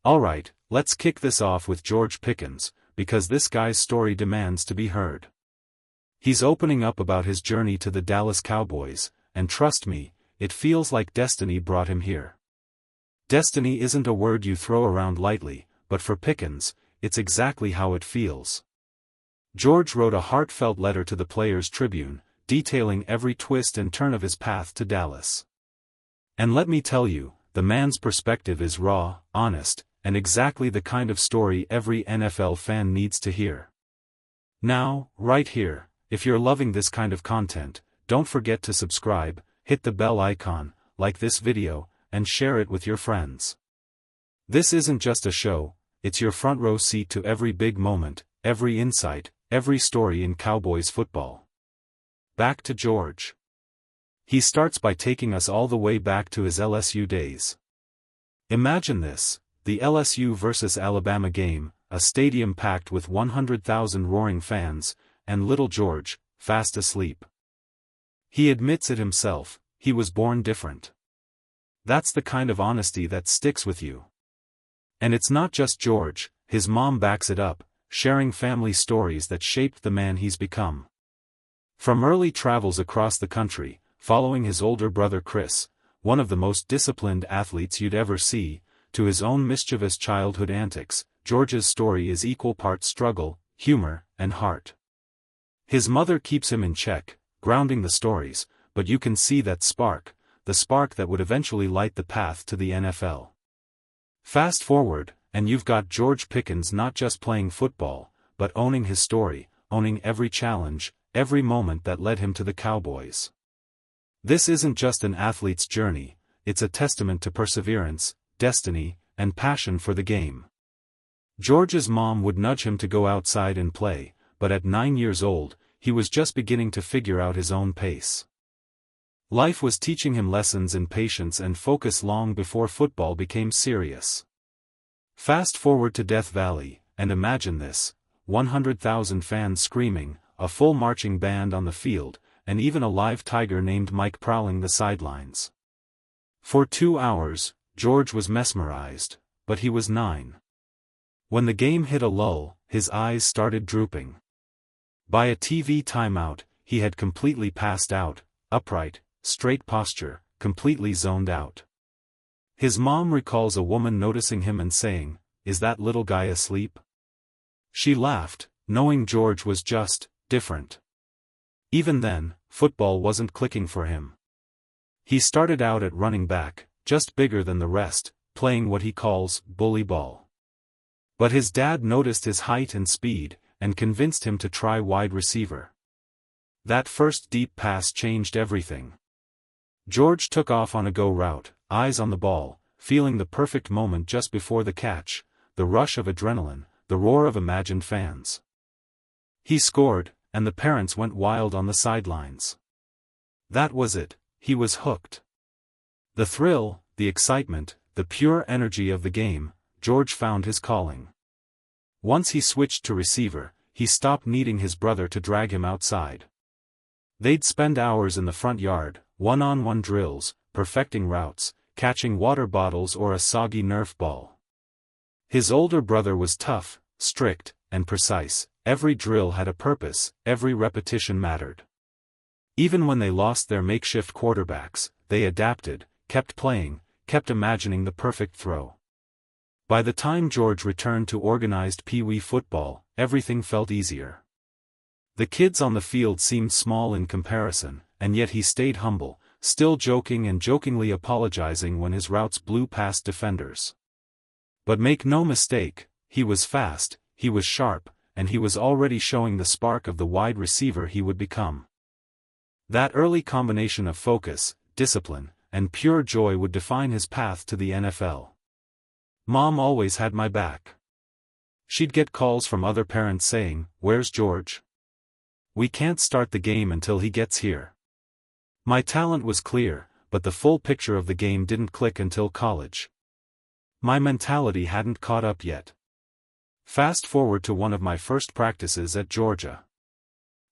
Alright, let's kick this off with George Pickens, because this guy's story demands to be heard. He's opening up about his journey to the Dallas Cowboys, and trust me, it feels like destiny brought him here. Destiny isn't a word you throw around lightly, but for Pickens, it's exactly how it feels. George wrote a heartfelt letter to the Players' Tribune, detailing every twist and turn of his path to Dallas. And let me tell you, the man's perspective is raw, honest, and exactly the kind of story every NFL fan needs to hear. Now, right here, if you're loving this kind of content, don't forget to subscribe, hit the bell icon, like this video, and share it with your friends. This isn't just a show, it's your front row seat to every big moment, every insight, every story in Cowboys football. Back to George. He starts by taking us all the way back to his LSU days. Imagine this, the LSU vs. Alabama game, a stadium packed with 100,000 roaring fans, and little George, fast asleep. He admits it himself, he was born different. That's the kind of honesty that sticks with you. And it's not just George, his mom backs it up, sharing family stories that shaped the man he's become. From early travels across the country, following his older brother Chris, one of the most disciplined athletes you'd ever see, to his own mischievous childhood antics, George's story is equal parts struggle, humor, and heart. His mother keeps him in check, grounding the stories, but you can see that spark, the spark that would eventually light the path to the NFL. Fast forward, and you've got George Pickens not just playing football, but owning his story, owning every challenge, every moment that led him to the Cowboys. This isn't just an athlete's journey, it's a testament to perseverance, destiny, and passion for the game. George's mom would nudge him to go outside and play, but at 9 years old, he was just beginning to figure out his own pace. Life was teaching him lessons in patience and focus long before football became serious. Fast forward to Death Valley, and imagine this, 100,000 fans screaming, a full marching band on the field, and even a live tiger named Mike prowling the sidelines. For 2 hours, George was mesmerized, but he was 9. When the game hit a lull, his eyes started drooping. By a TV timeout, he had completely passed out, upright, straight posture, completely zoned out. His mom recalls a woman noticing him and saying, "Is that little guy asleep?" She laughed, knowing George was just different. Even then, football wasn't clicking for him. He started out at running back, just bigger than the rest, playing what he calls bully ball. But his dad noticed his height and speed, and convinced him to try wide receiver. That first deep pass changed everything. George took off on a go route, eyes on the ball, feeling the perfect moment just before the catch, the rush of adrenaline, the roar of imagined fans. He scored, and the parents went wild on the sidelines. That was it, he was hooked. The thrill, the excitement, the pure energy of the game, George found his calling. Once he switched to receiver, he stopped needing his brother to drag him outside. They'd spend hours in the front yard, one-on-one drills, perfecting routes, catching water bottles or a soggy Nerf ball. His older brother was tough, strict, and precise. Every drill had a purpose, every repetition mattered. Even when they lost their makeshift quarterbacks, they adapted, kept playing, kept imagining the perfect throw. By the time George returned to organized Pee Wee football, everything felt easier. The kids on the field seemed small in comparison, and yet he stayed humble, still joking and jokingly apologizing when his routes blew past defenders. But make no mistake, he was fast, he was sharp, and he was already showing the spark of the wide receiver he would become. That early combination of focus, discipline, and pure joy would define his path to the NFL. Mom always had my back. She'd get calls from other parents saying, "Where's George? We can't start the game until he gets here." My talent was clear, but the full picture of the game didn't click until college. My mentality hadn't caught up yet. Fast forward to one of my first practices at Georgia.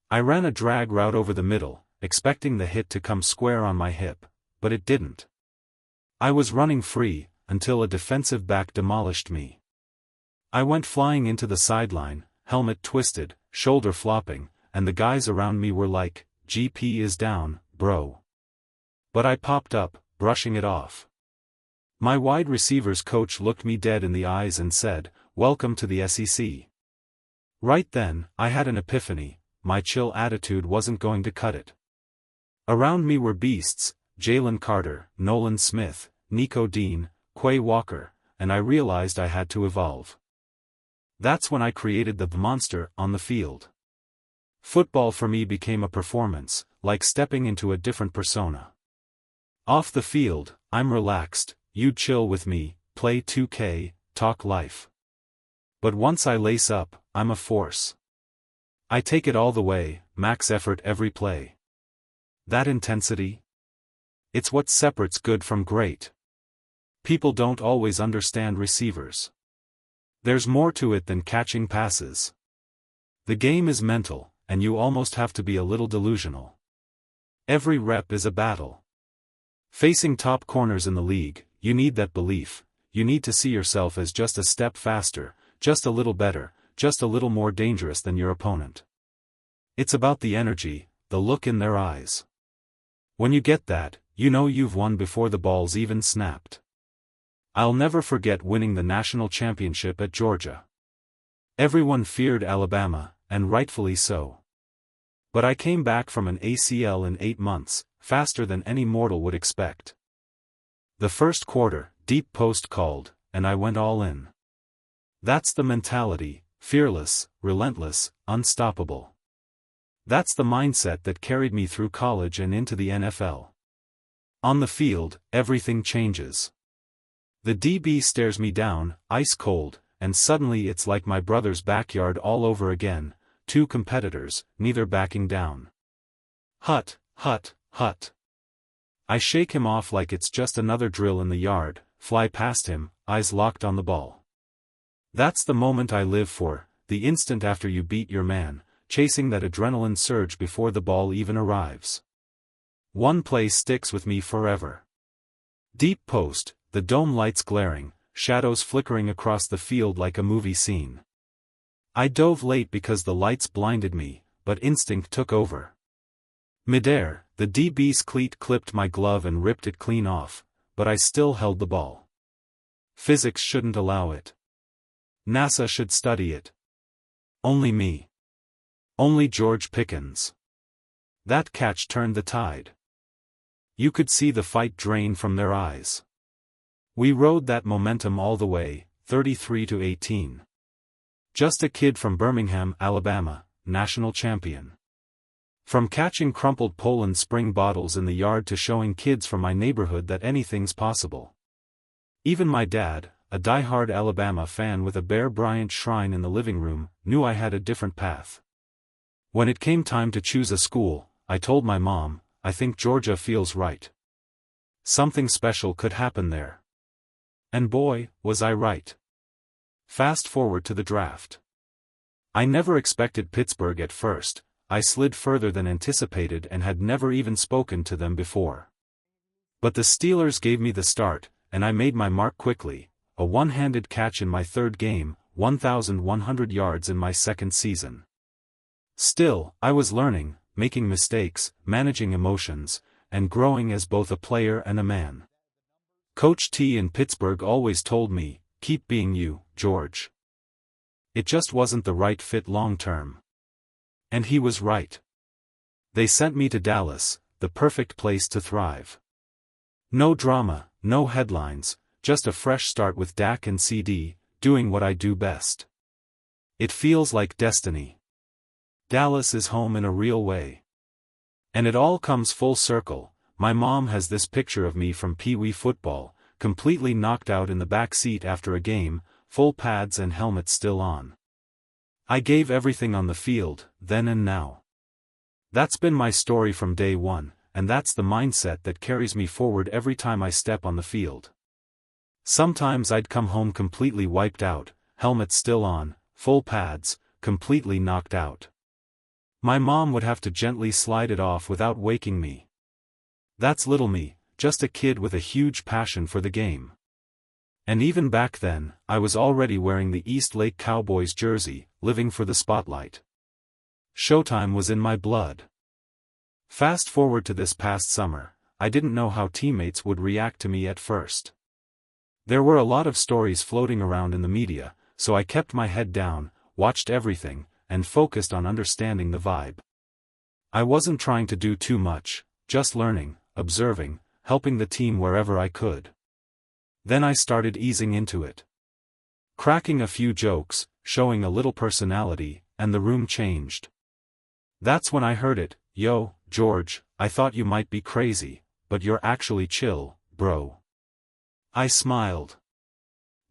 I ran a drag route over the middle, expecting the hit to come square on my hip, but it didn't. I was running free, until a defensive back demolished me. I went flying into the sideline, helmet twisted, shoulder flopping, and the guys around me were like, "GP is down, bro." But I popped up, brushing it off. My wide receivers coach looked me dead in the eyes and said, "Welcome to the SEC." Right then, I had an epiphany: my chill attitude wasn't going to cut it. Around me were beasts: Jalen Carter, Nolan Smith, Nico Dean, Quay Walker, and I realized I had to evolve. That's when I created the monster on the field. Football for me became a performance, like stepping into a different persona. Off the field, I'm relaxed, you chill with me, play 2K, talk life. But once I lace up, I'm a force. I take it all the way, max effort every play. That intensity? It's what separates good from great. People don't always understand receivers. There's more to it than catching passes. The game is mental, and you almost have to be a little delusional. Every rep is a battle. Facing top corners in the league, you need that belief. You need to see yourself as just a step faster, just a little better, just a little more dangerous than your opponent. It's about the energy, the look in their eyes. When you get that, you know you've won before the ball's even snapped. I'll never forget winning the national championship at Georgia. Everyone feared Alabama, and rightfully so. But I came back from an ACL in 8 months, faster than any mortal would expect. The first quarter, deep post called, and I went all in. That's the mentality: fearless, relentless, unstoppable. That's the mindset that carried me through college and into the NFL. On the field, everything changes. The DB stares me down, ice cold, and suddenly it's like my brother's backyard all over again: two competitors, neither backing down. Hut, hut, hut. I shake him off like it's just another drill in the yard, fly past him, eyes locked on the ball. That's the moment I live for, the instant after you beat your man, chasing that adrenaline surge before the ball even arrives. One play sticks with me forever. Deep post, the dome lights glaring, shadows flickering across the field like a movie scene. I dove late because the lights blinded me, but instinct took over. Midair, the DB's cleat clipped my glove and ripped it clean off, but I still held the ball. Physics shouldn't allow it. NASA should study it. Only me. Only George Pickens. That catch turned the tide. You could see the fight drain from their eyes. We rode that momentum all the way, 33-18. Just a kid from Birmingham, Alabama, national champion. From catching crumpled Poland Spring bottles in the yard to showing kids from my neighborhood that anything's possible. Even my dad, a die-hard Alabama fan with a Bear Bryant shrine in the living room, knew I had a different path. When it came time to choose a school, I told my mom, "I think Georgia feels right. Something special could happen there." And boy, was I right. Fast forward to the draft. I never expected Pittsburgh at first. I slid further than anticipated and had never even spoken to them before. But the Steelers gave me the start, and I made my mark quickly: a one-handed catch in my third game, 1,100 yards in my second season. Still, I was learning, making mistakes, managing emotions, and growing as both a player and a man. Coach T in Pittsburgh always told me, "Keep being you, George." It just wasn't the right fit long-term. And he was right. They sent me to Dallas, the perfect place to thrive. No drama, no headlines, just a fresh start with Dak and CD, doing what I do best. It feels like destiny. Dallas is home in a real way. And it all comes full circle. My mom has this picture of me from Pee Wee football, completely knocked out in the back seat after a game, full pads and helmet still on. I gave everything on the field, then and now. That's been my story from day one, and that's the mindset that carries me forward every time I step on the field. Sometimes I'd come home completely wiped out, helmet still on, full pads, completely knocked out. My mom would have to gently slide it off without waking me. That's little me, just a kid with a huge passion for the game. And even back then, I was already wearing the East Lake Cowboys jersey, living for the spotlight. Showtime was in my blood. Fast forward to this past summer, I didn't know how teammates would react to me at first. There were a lot of stories floating around in the media, so I kept my head down, watched everything, and focused on understanding the vibe. I wasn't trying to do too much, just learning, observing, helping the team wherever I could. Then I started easing into it. Cracking a few jokes, showing a little personality, and the room changed. That's when I heard it. "Yo, George, I thought you might be crazy, but you're actually chill, bro." I smiled.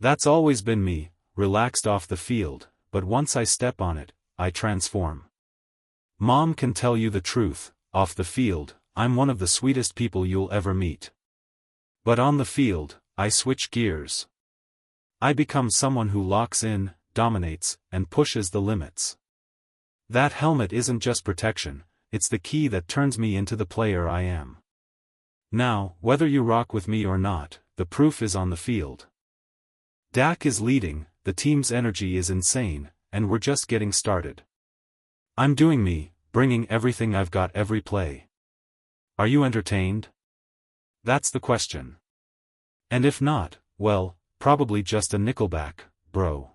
That's always been me, relaxed off the field, but once I step on it, I transform. Mom can tell you the truth, off the field, I'm one of the sweetest people you'll ever meet. But on the field, I switch gears. I become someone who locks in, dominates, and pushes the limits. That helmet isn't just protection, it's the key that turns me into the player I am. Now, whether you rock with me or not, the proof is on the field. Dak is leading, the team's energy is insane, and we're just getting started. I'm doing me, bringing everything I've got every play. Are you entertained? That's the question. And if not, well, probably just a nickelback, bro.